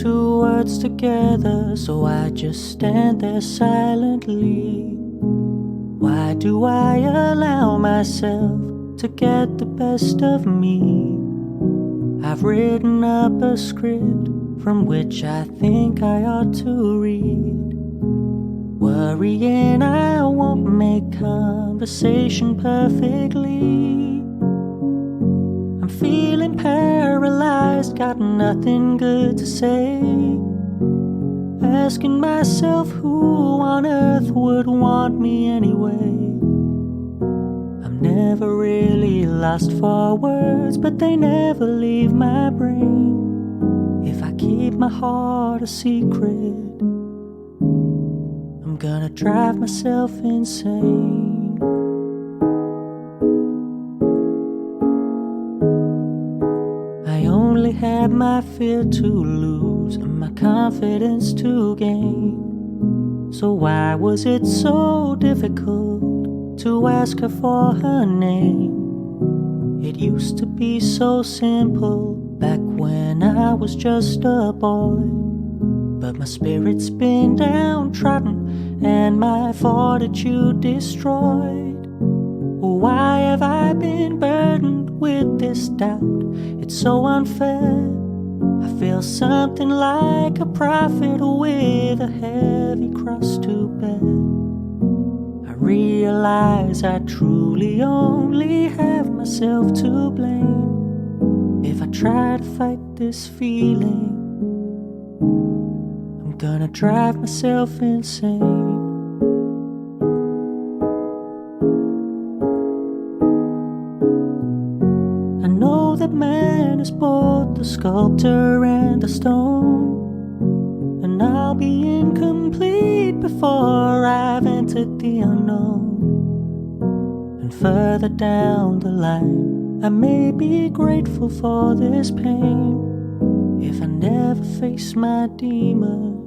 two words together, so I just stand there silently. Why do I allow myself to get the best of me? I've written up a script from which I think I ought to read. Worrying I won't make conversation perfectly. I'm feeling paralyzed, got nothing good to say. Asking myself who on earth would want me anyway. I'm never really lost for words, but they never leave my brain. If I keep my heart a secret, I'm gonna drive myself insane. I only had my fear to lose and my confidence to gain. So why was it so difficult to ask her for her name? It used to be so simple back when I was just a boy. But my spirit's been downtrodden and my fortitude destroyed. Why have I been burdened with this doubt? It's so unfair. I feel something like a prophet with a heavy cross to bear. I realize I truly only have myself to blame. If I try to fight this feeling, I'm gonna drive myself insane. I know that man is both the sculptor and the stone, and I'll be incomplete before I've entered the unknown. And further down the line, I may be grateful for this pain if I never face my demons.